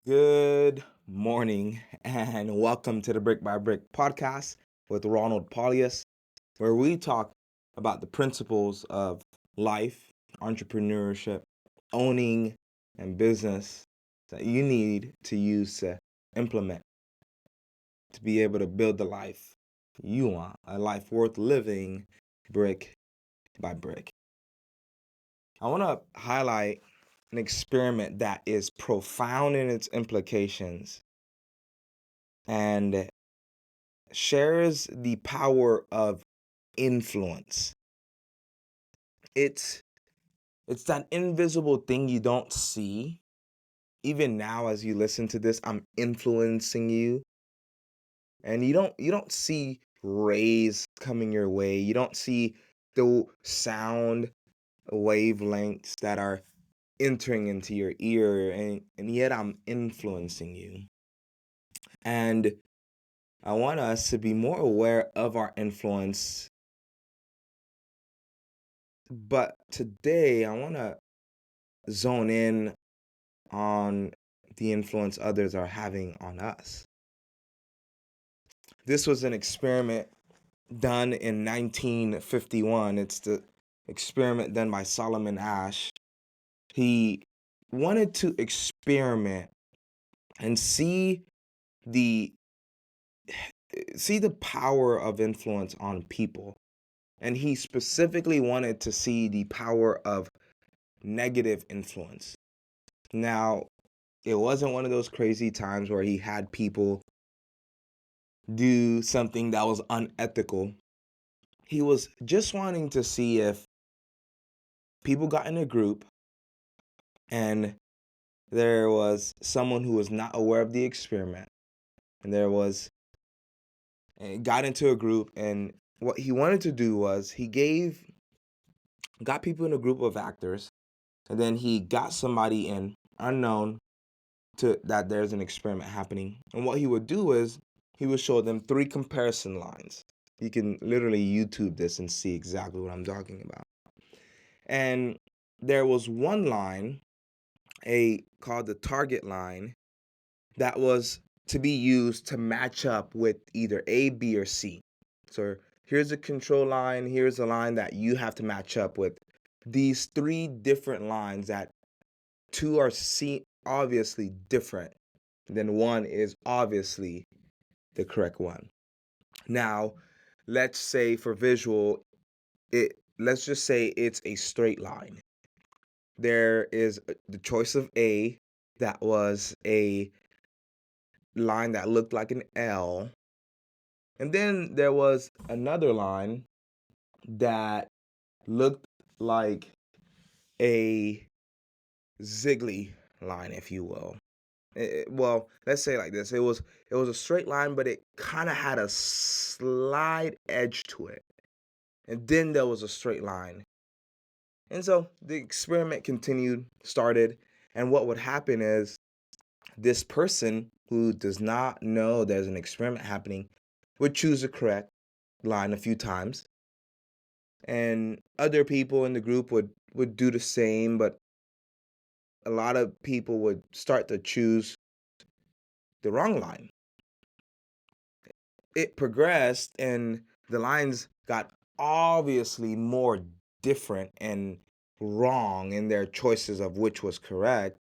Good morning and welcome to the Brick by Brick podcast with Ronald Pauleus, where we talk about the principles of life, entrepreneurship, owning, and business that you need to use to implement to be able to build the life you want, a life worth living brick by brick. I want to highlight an experiment that is profound in its implications and shares the power of influence. It's it's that invisible thing you don't see. Even now as you listen to this, I'm influencing you and you don't see rays coming your way. You don't see the sound wavelengths that are entering into your ear and yet I'm influencing you. And I want us to be more aware of our influence. But today, I want to zone in on the influence others are having on us. This was an experiment done in 1951. It's the experiment done by Solomon Asch. He wanted to experiment and the see the power of influence on people. And he specifically wanted to see the power of negative influence. Now, it wasn't one of those crazy times where he had people do something that was unethical. He was just wanting to see if people got in a group and there was someone who was not aware of the experiment and there was got into a group, and what he wanted to do was he got people in a group of actors, and then he got somebody in unknown to that there's an experiment happening. And what he would do is he would show them three comparison lines. You can literally YouTube this and see exactly what I'm talking about. And there was one line, a called the target line, that was to be used to match up with either A, B, or C. So here's a control line, here's a line that you have to match up with these three different lines that two are obviously different, then one is obviously the correct one. Now, let's say for visual, let's just say it's a straight line. There is the choice of A that was a line that looked like an L. And then there was another line that looked like a ziggly line, if you will. Well, let's say like this. It was a straight line, but it kind of had a slight edge to it. And then there was a straight line. And so the experiment started, and what would happen is this person who does not know there's an experiment happening would choose the correct line a few times. And other people in the group would do the same, but a lot of people would start to choose the wrong line. It progressed and the lines got obviously more different and wrong in their choices of which was correct.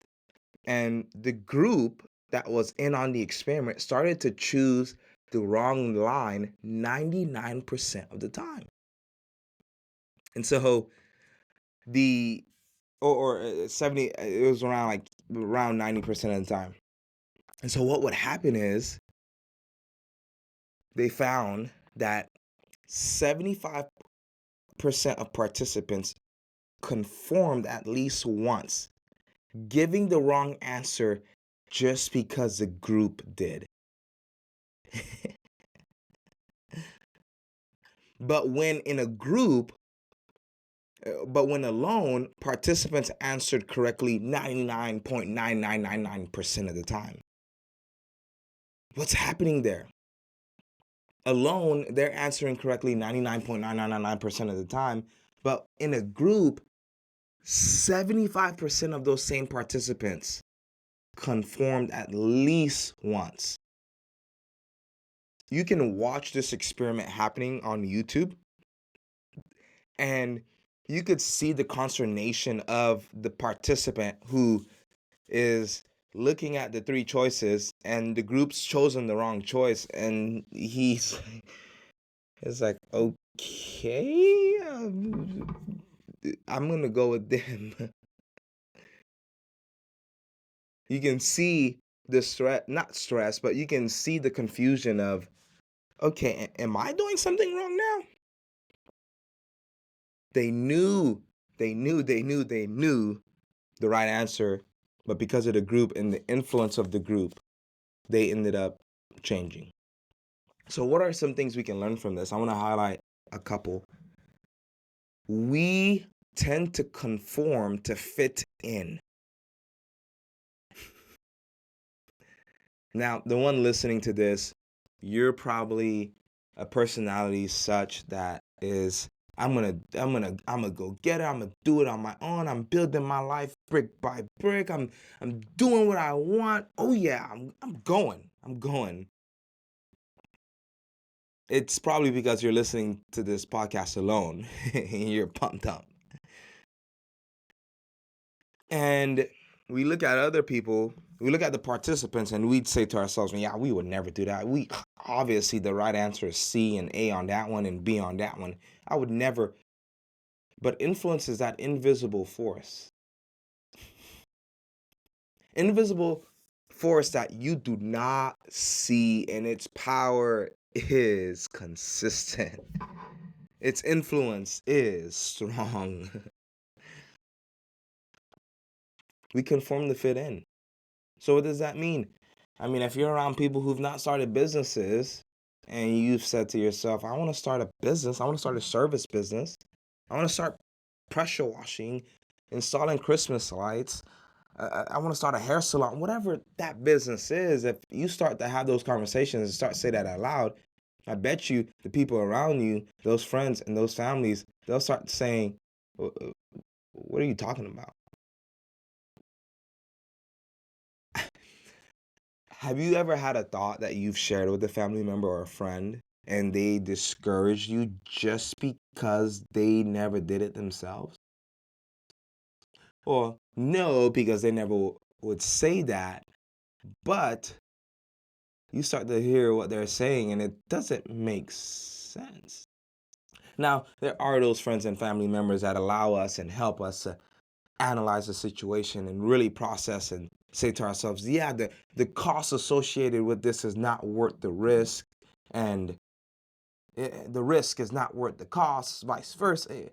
And the group that was in on the experiment started to choose the wrong line 99% of the time. And so the or 70, it was around 90% of the time. And so what would happen is they found that 75% of participants conformed at least once, giving the wrong answer just because the group did. But when in a group, but when alone, participants answered correctly 99.9999% of the time. What's happening there? Alone, they're answering correctly 99.9999% of the time, but in a group, 75% of those same participants conformed at least once. You can watch this experiment happening on YouTube, and you could see the consternation of the participant who is looking at the three choices, and the group's chosen the wrong choice, and he's it's like, okay, I'm gonna go with them. You can see the stress, not stress, but you can see the confusion of, okay, am I doing something wrong now? They knew, they knew the right answer, but because of the group and the influence of the group, they ended up changing. So, what are some things we can learn from this? I want to highlight a couple. We tend to conform to fit in. Now, the one listening to this, you're probably a personality such that is, I'm gonna go get it. I'm gonna do it on my own. I'm building my life brick by brick. I'm doing what I want. Oh yeah, I'm going. I'm going. It's probably because you're listening to this podcast alone and you're pumped up. And we look at other people, we look at the participants, and we'd say to ourselves, yeah, we would never do that. We obviously the right answer is C and A on that one and B on that one. I would never. But influence is that invisible force. Invisible force that you do not see, and its power is consistent. Its influence is strong. We conform to fit in. So what does that mean? I mean, if you're around people who've not started businesses and you've said to yourself, I want to start a business, I want to start a service business, I want to start pressure washing, installing Christmas lights, I want to start a hair salon, whatever that business is, if you start to have those conversations and start to say that out loud, I bet you the people around you, those friends and those families, they'll start saying, what are you talking about? Have you ever had a thought that you've shared with a family member or a friend and they discouraged you just because they never did it themselves? Or no, because they never would say that, but you start to hear what they're saying and it doesn't make sense. Now, there are those friends and family members that allow us and help us to analyze the situation and really process and say to ourselves, yeah, the cost associated with this is not worth the risk, and the risk is not worth the cost, vice versa.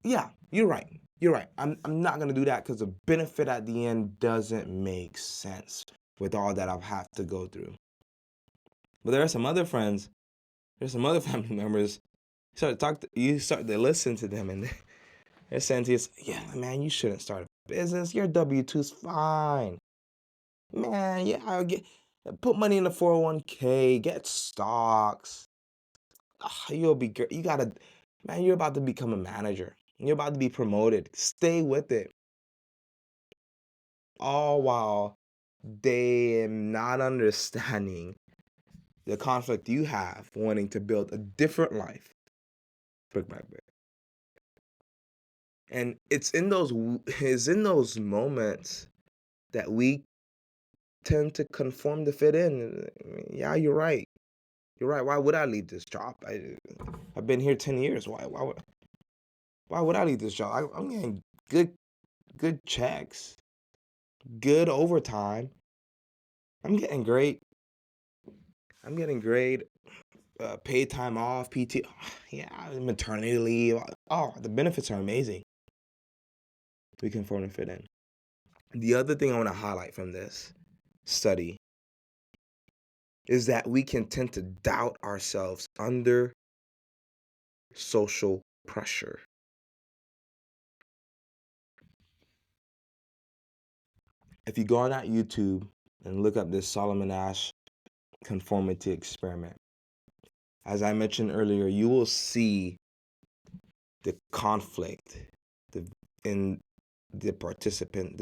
Yeah, you're right. You're right. I'm not going to do that because the benefit at the end doesn't make sense with all that I'll have to go through. But there are some other friends, there's some other family members, you start to listen to them, and they're saying to you, yeah, man, you shouldn't start a business. Your W-2's fine. Man, yeah, put money in the 401k, get stocks. You'll be good. Man, you're about to become a manager. You're about to be promoted. Stay with it. All while they not understanding the conflict you have wanting to build a different life brick by brick. And it's in those moments that we tend to conform to fit in. Yeah, you're right. You're right. Why would I leave this job? I've been here 10 years. Why would I leave this job? I'm getting good checks, good overtime. I'm getting great. I'm getting great paid time off, PT. Yeah, maternity leave. Oh, the benefits are amazing. We conform to fit in. The other thing I want to highlight from this study is that we can tend to doubt ourselves under social pressure. If you go on that YouTube and look up this Solomon Asch conformity experiment, as I mentioned earlier, you will see the conflict in the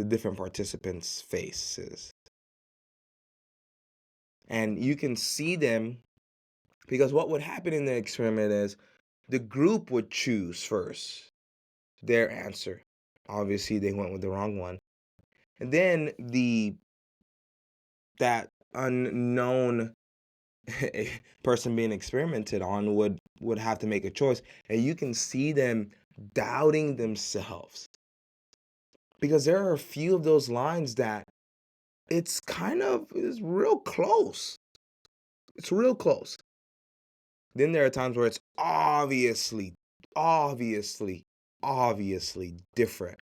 different participants' faces. And you can see them because what would happen in the experiment is the group would choose first their answer. Obviously, they went with the wrong one. And then that unknown person being experimented on would have to make a choice, and you can see them doubting themselves because there are a few of those lines that it's real close. It's real close. Then there are times where it's obviously different.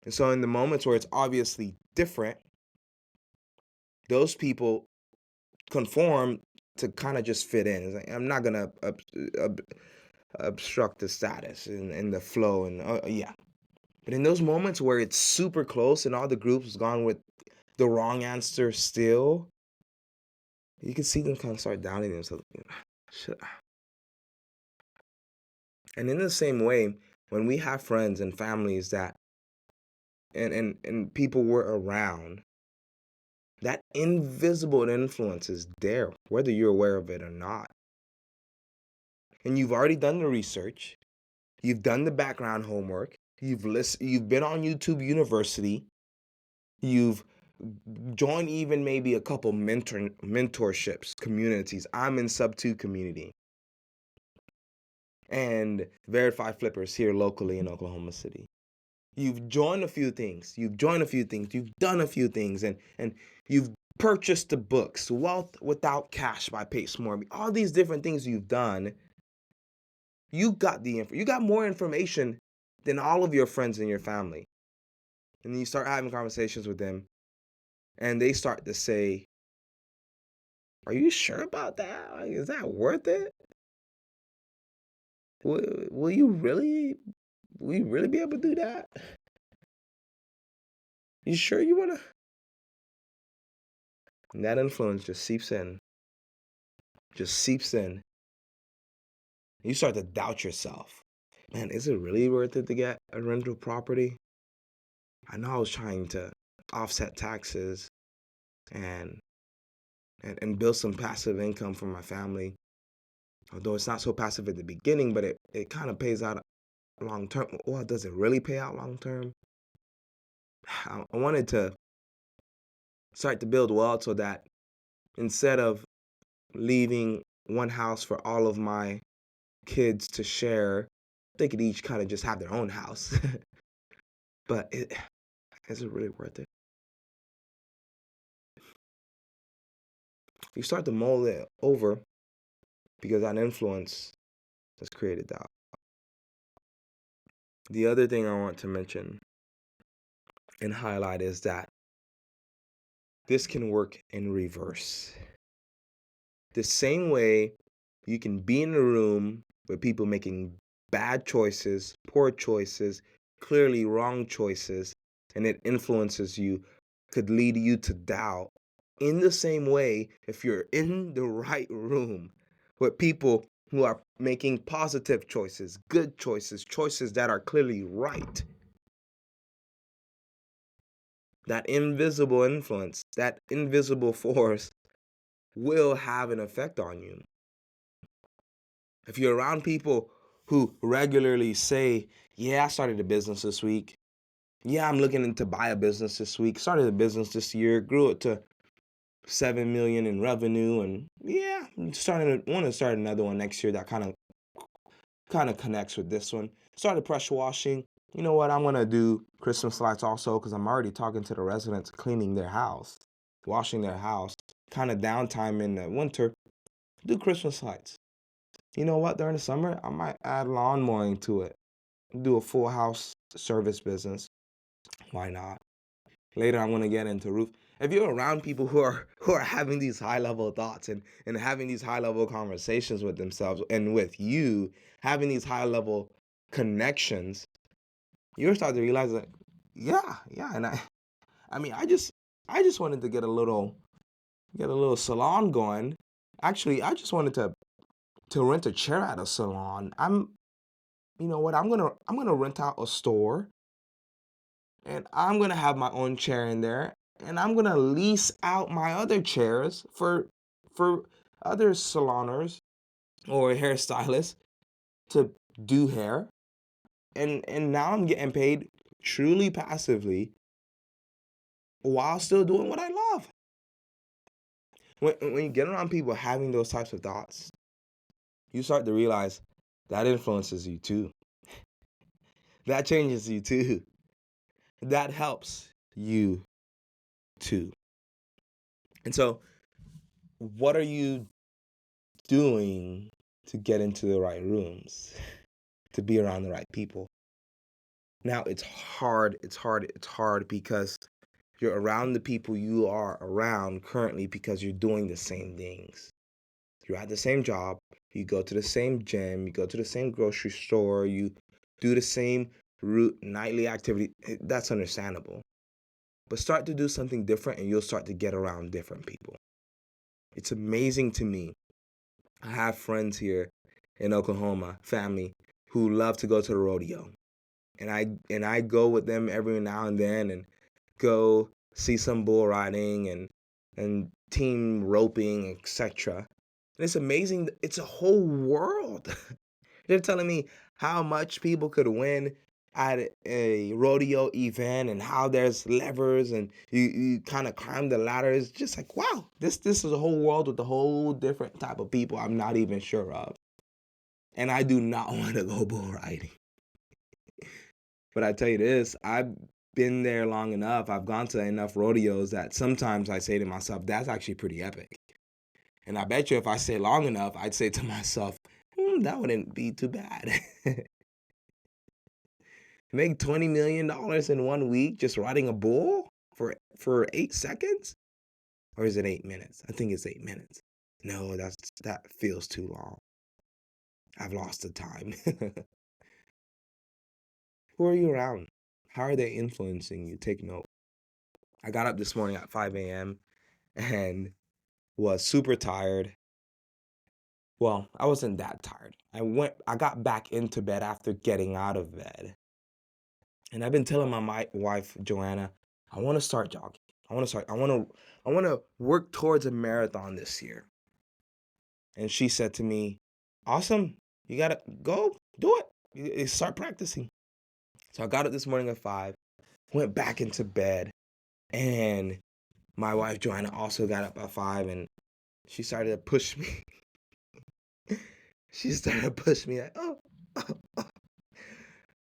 And so in the moments where it's obviously different, those people conform to kind of just fit in. It's like, I'm not gonna obstruct the status and the flow and yeah. But in those moments where it's super close and all the groups gone with the wrong answer still, you can see them kind of start doubting themselves. And in the same way, when we have friends and families that and people were around, that invisible influence is there, whether you're aware of it or not. And you've already done the research, you've done the background homework, you've been on YouTube University, you've joined even maybe a couple mentorships, communities. I'm in Sub 2 community and Verified Flippers here locally in Oklahoma City. You've joined a few things. You've done a few things, and you've purchased the books, Wealth Without Cash by Pace Morby. All these different things you've done. You got more information than all of your friends and your family. And then you start having conversations with them, and they start to say, "Are you sure about that? Like, is that worth it? Will you really? Will you really be able to do that? You sure you wanna?" And that influence just seeps in. Just seeps in. You start to doubt yourself. Man, is it really worth it to get a rental property? I know I was trying to offset taxes and and build some passive income for my family. Although it's not so passive at the beginning, but it kind of pays out long term. Well, does it really pay out long term? I wanted to start to build wealth so that instead of leaving one house for all of my kids to share, they could each kind of just have their own house. But is it really worth it? You start to mold it over because that influence has created doubt. The other thing I want to mention and highlight is that this can work in reverse. The same way you can be in a room with people making bad choices, poor choices, clearly wrong choices, and it influences you, could lead you to doubt. In the same way, if you're in the right room with people who are making positive choices, good choices, choices that are clearly right, that invisible influence, that invisible force will have an effect on you. If you're around people who regularly say, "Yeah, I started a business this week. Yeah, I'm looking to buy a business this week. Started a business this year, grew it to 7 million in revenue, and yeah, want to start another one next year that kind of connects with this one. Started pressure washing. You know what? I'm gonna do Christmas lights also because I'm already talking to the residents, cleaning their house, washing their house. Kind of downtime in the winter. Do Christmas lights. You know what? During the summer, I might add lawn mowing to it. Do a full house service business. Why not? Later, I'm gonna get into roof. If you're around people who are having these high level thoughts and having these high level conversations with themselves and with you, having these high level connections, you'll start to realize that, yeah, and I mean, I just wanted to get a little salon going. Actually, I just wanted to rent a chair at a salon. You know what? I'm gonna rent out a store, and I'm gonna have my own chair in there, and I'm gonna lease out my other chairs for other saloners or hairstylists to do hair, and now I'm getting paid truly passively while still doing what I love. When you get around people having those types of thoughts, you start to realize that influences you too. That changes you too. That helps you too. And so, what are you doing to get into the right rooms, to be around the right people? Now, it's hard because you're around the people you are around currently because you're doing the same things. You're at the same job, you go to the same gym, you go to the same grocery store, you do the same nightly activity. That's understandable. But start to do something different and you'll start to get around different people. It's amazing to me. I have friends here in Oklahoma, family, who love to go to the rodeo. And I go with them every now and then and go see some bull riding and team roping, etc. And it's amazing. It's a whole world. They're telling me how much people could win at a rodeo event and how there's levers and you kind of climb the ladder. It's just like, wow, this is a whole world with a whole different type of people I'm not even sure of. And I do not want to go bull riding. But I tell you this, I've been there long enough. I've gone to enough rodeos that sometimes I say to myself, that's actually pretty epic. And I bet you if I stay long enough, I'd say to myself, that wouldn't be too bad. Make $20 million in 1 week just riding a bull for 8 seconds? Or is it 8 minutes? I think it's 8 minutes. No, that feels too long. I've lost the time. Who are you around? How are they influencing you? Take note. I got up this morning at 5 a.m. and was super tired. Well, I wasn't that tired. I got back into bed after getting out of bed. And I've been telling my wife, Joanna, I want to start jogging. I want to work towards a marathon this year. And she said to me, awesome, you got to go do it. You start practicing. So I got up this morning at 5, went back into bed, and my wife, Joanna, also got up at 5, and she started to push me. She started to push me like,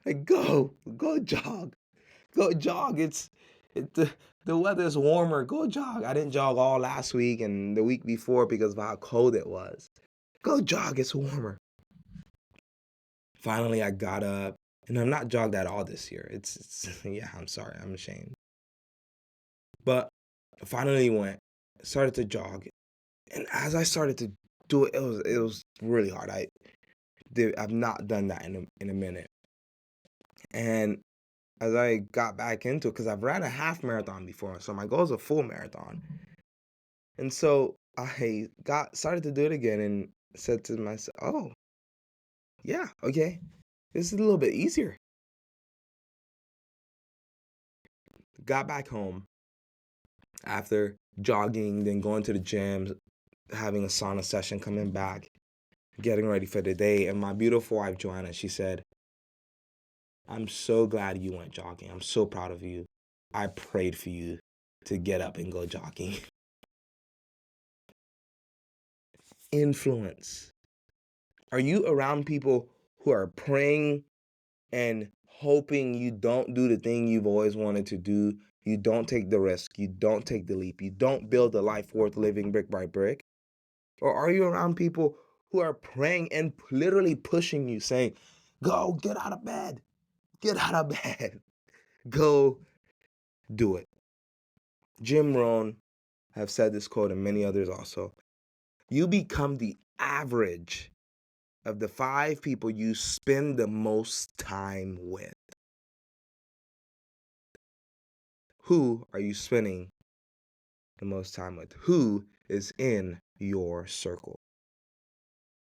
like go jog. Go jog. The weather's warmer. Go jog. I didn't jog all last week and the week before because of how cold it was. Go jog. It's warmer. Finally, I got up, and I'm not jogged at all this year. It's yeah, I'm sorry. I'm ashamed. But I finally started to jog, and as I started to do it, it was really hard. I've not done that in a minute, and as I got back into it, because I've ran a half marathon before, so my goal is a full marathon. And so I started to do it again and said to myself, oh, yeah, okay, this is a little bit easier. Got back home after jogging, then going to the gym, having a sauna session, coming back, getting ready for the day. And my beautiful wife, Joanna, she said, I'm so glad you went jogging. I'm so proud of you. I prayed for you to get up and go jogging. Influence. Are you around people who are praying and hoping you don't do the thing you've always wanted to do? You don't take the risk. You don't take the leap. You don't build a life worth living brick by brick? Or are you around people who are praying and literally pushing you, saying, go, get out of bed. Get out of bed. Go do it. Jim Rohn have said this quote and many others also. You become the average of the 5 people you spend the most time with. Who are you spending the most time with? Who is in your circle?